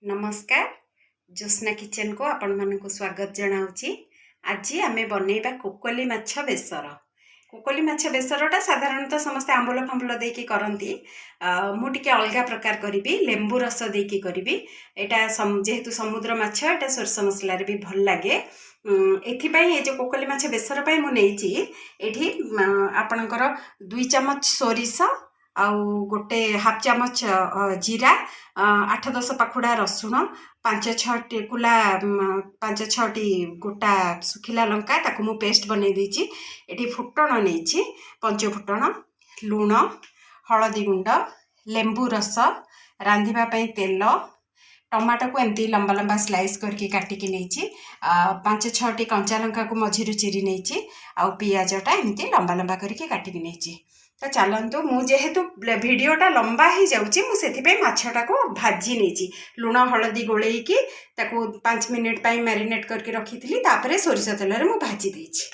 नमस्कार ज्योत्स्ना किचन को आपण मानक स्वागत जनाऊँगी। आज आम बनइबा कोकोली माछ बेसर। कोकोली माछ बेसरटा साधारणतः समस्त आंबुल फांबुल देकी करती, मु टिके अलग प्रकार करी लेंबू रस देकी करी। एटा जेहेतु समुद्र माछ एटा सोरष मसलार भी भल लगे। एथिपाई ये जो कोकोली माछ बेसर पाई मु नेइची एठी आपणकर 2 चमच सोरिष आउ गोटे हाफ चमच जीरा, 8-10 पाखुड़ा रसुण, 5-6 कुला 5-6 गोटा सुखिला लंका ताकू मु पेस्ट बनै देछि। एठी फुटण नेछि, पंच फुटण, लूण, हलदी गुंड, लेंबू रस, रांधिबा पई तेल, टमाटो को एमती लंबा लंबा स्लाइस करके काटिकी नेछि, 5-6 कंचा लंका को मझिरु चिरी नेछि, आउ पियाजटा एमती लंबा लंबा करके काटिकी नेछि। तो चलतु मुझेतु भिडटा लंबा ही जाऊँगी मुझे माछटा को भाजी नहीं लुण हलदी गोलैकी 5 मिनिट पाई मैरिनेट करके रखी थी। तापर सोरिष तेल में भाजी देछि।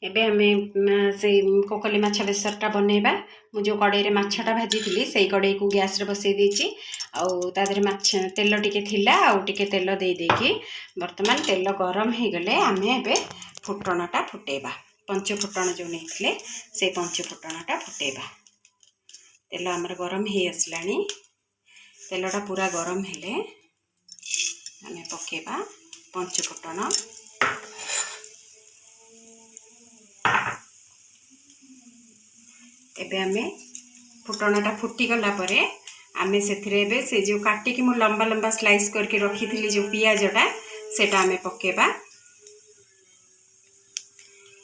एबे हमें से कोकोली माछ बेसरटा बनइबा। मु जो कड़ाई माछटा भाजी थी से कड़ाई को गैस रे बसई देछि। आउ तादरे माछ तेल टिके थिला आउ टिके तेल दे देकी वर्तमान तेल गरम हो गले आमे एबे फुटणटा फुटेबा। 5 फुटण जो नहीं से 5 फुटणटा फुटेबा। तेल आमर गरम हो आसलानी। तेलटा पूरा गरम हेले आमे पकेबा 5 फुटण। एबे आमे फुटणटा फुटी गला परे आमे सेथिरे एबे से जो काटिकी मु लंबा लंबा स्लाइस करके रखी थी जो पियाजटा सेटा आमे पकेबा।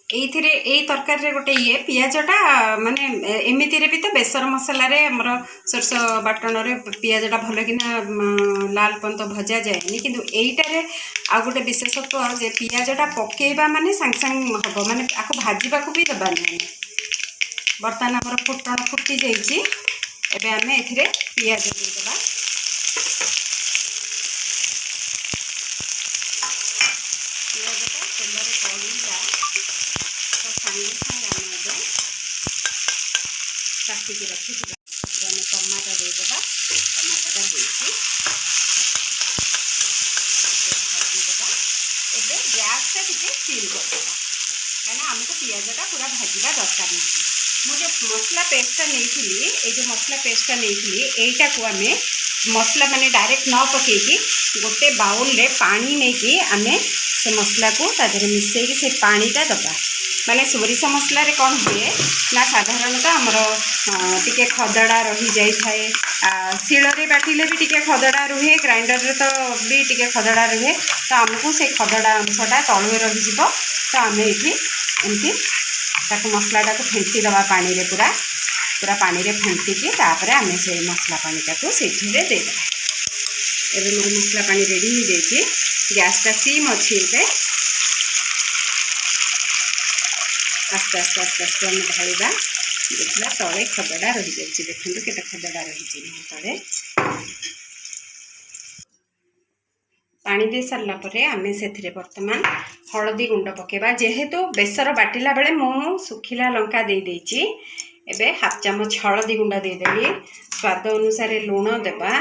एई तरकारी रे गोटे ये पियाजटा माने एमिति रे भी तो बेसर मसला रे हमर सरस बाटण रे पियाजटा भल कि लाल पंत भजा जाएनी, किंतु एईटा रे आ गोटे विशेषत्व जे पियाजटा पकेबा माने सांग सांग हबो, माने आको भाजीबा को भी दबा नहीं। बर्तमान हमर फुटण फुटी जाइछि। एबे आमे एथिरे पियाज दे देबा। पियाजटा तेल रे पड़ीला सांगे सांगे आमे एबे काटिकी रखी आमे टमाटर दे देबा। टमाटरटा देछि भाजी देबा। एबे गैसटा टिके सील कर देबा, काना हमको पियाजटा पूरा भाजीबा दरकार नहीं। मुझे मसला पेस्टा नहीं, ये जो मसला पेस्टा नहीं एटा को आमे मसला माने डायरेक्ट न पकेकी गोटे बाउल रे पानी नहीं कि आमे से मसला को तादरे मिसेकी से पानीटा दबा। माने सोरिष मसला रे कौन हुए ना साधारणतः आमर टिके खदड़ा रही जाई थाए। शिल रे बाटिले भी टिके खदड़ा रुहे, ग्राइंडर रे तो भी टिके खदड़ा रुहे। तो आमको से खदड़ा अंशटा तलुए रही जिवो। तो आमे एठी एमती ताको मसलाटा को फेंटी दबा पानी रे पूरा पूरा पानी रे फेंटिकी तापरे आमे से मसला पानीटा को सेठी रे दे देबा। एबे मोर मसला पानी रेडी हो जाइए। गैसटा सिम अच्छी एबे आस्ते आस्ते आस्ते आस्ते आम ढाड़ा देखला तले खदड़ा रही जाए। देखते केटा खदड़ा रही तले पानी दे सारा परे आमे सेथिरे वर्तमान हलदी गुंड पकेबा। जेहेतु बेसर बाटिला बेले मु सुखिला लंका दे देछि, एबे हाफ चमच हलदी गुंड दे देली। स्वाद अनुसार लूण देबा।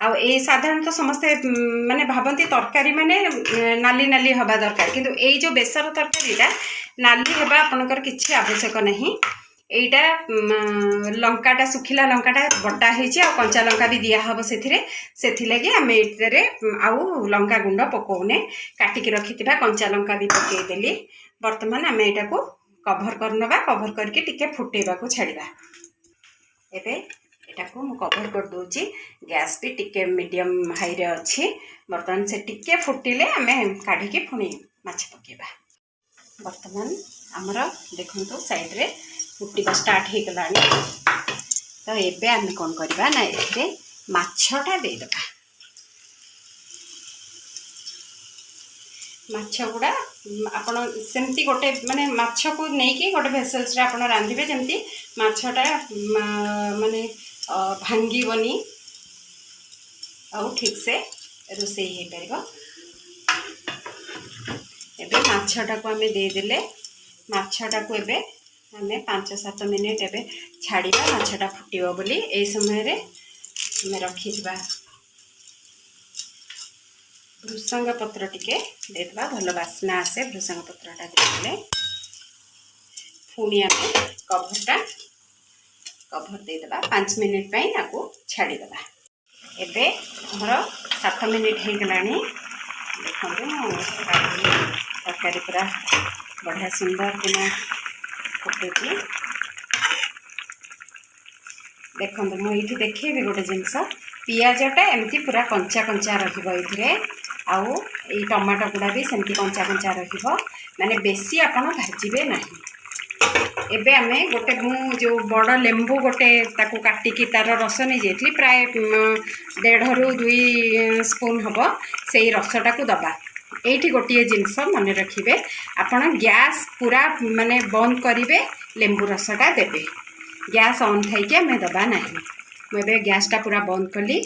आ साधारणतः समस्ते माने भावती तरकारी माने नाली नाली हवा दरकार, किंतु एई जो बेसर तरकारीटा नाली हवा आपनकर किछि आवश्यक नहीं। एटा लंकाटा सुखिला लंकाटा बटा होइछि आ कंचा लंका भी दिया हबो सेथिरे। सेथि लागि आमे एतरे आउ लंका गुंड पकोउने काटिकी रखिथिबा कंचा लंका भी पकेइ देली। वर्तमान आमे एटा को कवर करनबा। कवर करके टिके फुटेबा को छाड़ीबा। एबे एटा को मु कवर कर दोछि। गैस भी टिके मीडियम हाई रे अछि। वर्तमान से टिके फुटिले आमे काढिकी पुणी माछ पकेबा। वर्तमान हमर देखंतु साइड रे फुटिबा स्टार्ट हो गलानी। तो एबे आमे कोन करबा ना एथिरे माछटा दे देबा। माछ गुड़ा आपण सेमती गोटे माने माछ को नेकी गोटे भेसल्स रे आपण रांधिबे जेमती माछटा माने भांगीबनी आउ ठीक से रोसई हे परबो। एबे माछटा को आमे दे देले। माछटा को एबे ଆମେ 5-7 ମିନିଟ୍ ଏବେ ଛାଡ଼ିବା ମାଛଟା ଫୁଟିବ ବୋଲି। ଏଇ ସମୟରେ ଆମେ ରଖିଥିବା ଭୃସଙ୍ଗ ପତ୍ର ଟିକେ ଦେଇଦେବା, ଭଲ ବାସ୍ନା ଆସେ ଭୃସଙ୍ଗ ପତ୍ରଟା ଦେଇଦେଲେ। ପୁଣି ଆମେ କଭର ଦେଇଦେବା 5 ମିନିଟ୍ ପାଇଁ, ଆକୁ ଛାଡ଼ିଦେବା। ଏବେ ଆମର 7 ମିନିଟ୍ ହେଇଗଲାଣି। ଦେଖନ୍ତୁ ତରକାରୀ ପୁରା ବଢ଼ିଆ ସୁନ୍ଦର କିନା ଫୁଟୁଛି। ଦେଖନ୍ତୁ ମୁଁ ଏଇଠି ଦେଖେଇବି ଗୋଟେ ଜିନିଷ, ପିଆଜଟା ଏମିତି ପୁରା କଞ୍ଚା କଞ୍ଚା ରହିବ ଏଇଥିରେ, ଆଉ ଏଇ ଟମାଟୋ ଗୁଡ଼ା ବି ସେମିତି କଞ୍ଚା କଞ୍ଚା ରହିବ, ମାନେ ବେଶୀ ଆପଣ ଭାଜିବେ ନାହିଁ। ଏବେ ଆମେ ଗୋଟେ ମୁଁ ଯେଉଁ ବଡ଼ ଲେମ୍ବୁ ଗୋଟେ ତାକୁ କାଟିକି ତାର ରସ ନେଇଯାଇଥିଲି, ପ୍ରାୟ 1.5ରୁ 2 ସ୍ପୁନ୍ ହେବ, ସେଇ ରସଟାକୁ ଦେବା। ଏଇଠି ଗୋଟିଏ ଜିନିଷ ମନେ ରଖିବେ, ଆପଣ ଗ୍ୟାସ୍ ପୁରା ମାନେ ବନ୍ଦ କରିବେ, ଲେମ୍ବୁ ରସଟା ଦେବେ। ଗ୍ୟାସ୍ ଅନ୍ ଥାଇକି ଆମେ ଦେବା ନାହିଁ। ମୁଁ ଏବେ ଗ୍ୟାସ୍ଟା ପୁରା ବନ୍ଦ କଲି।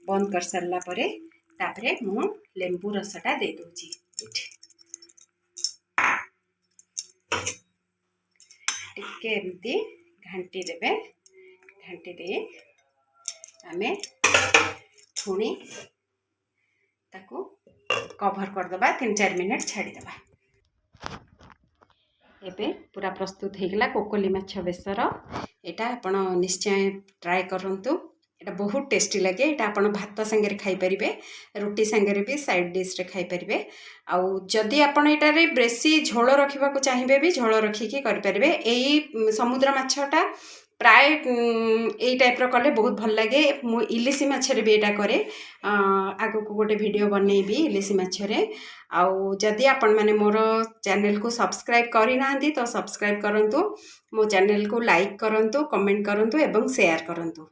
ବନ୍ଦ କରିସାରିଲା ପରେ ତାପରେ ମୁଁ ଲେମ୍ବୁ ରସଟା ଦେଇଦେଉଛି। ଟିକେ ଏମିତି ଘାଣ୍ଟି ଦେବେ। ଘାଣ୍ଟି ଦେଇ ଆମେ ପୁଣି ତାକୁ କଭର କରିଦେବା, 3-4 ମିନିଟ୍ ଛାଡ଼ିଦେବା। ଏବେ ପୁରା ପ୍ରସ୍ତୁତ ହେଇଗଲା କୋକୋଲି ମାଛ ବେସର। ଏଇଟା ଆପଣ ନିଶ୍ଚୟ ଟ୍ରାଏ କରନ୍ତୁ, ଏଇଟା ବହୁତ ଟେଷ୍ଟି ଲାଗେ। ଏଇଟା ଆପଣ ଭାତ ସାଙ୍ଗରେ ଖାଇପାରିବେ, ରୁଟି ସାଙ୍ଗରେ ବି ସାଇଡ଼୍ ଡିଶ୍ରେ ଖାଇପାରିବେ। ଆଉ ଯଦି ଆପଣ ଏଇଟାରେ ବେଶୀ ଝୋଳ ରଖିବାକୁ ଚାହିଁବେ ବି ଝୋଳ ରଖିକି କରିପାରିବେ। ଏଇ ସମୁଦ୍ର ମାଛଟା ପ୍ରାୟ ଏଇ ଟାଇପ୍ର କଲେ ବହୁତ ଭଲ ଲାଗେ। ମୁଁ ଇଲିଶି ମାଛରେ ବି ଏଇଟା କରେ, ଆଗକୁ ଗୋଟେ ଭିଡ଼ିଓ ବନେଇବି ଇଲିଶି ମାଛରେ। ଆଉ ଯଦି ଆପଣମାନେ ମୋର ଚ୍ୟାନେଲକୁ ସବସ୍କ୍ରାଇବ୍ କରିନାହାନ୍ତି ତ ସବସ୍କ୍ରାଇବ୍ କରନ୍ତୁ, ମୋ ଚ୍ୟାନେଲକୁ ଲାଇକ୍ କରନ୍ତୁ, କମେଣ୍ଟ କରନ୍ତୁ ଏବଂ ସେୟାର କରନ୍ତୁ।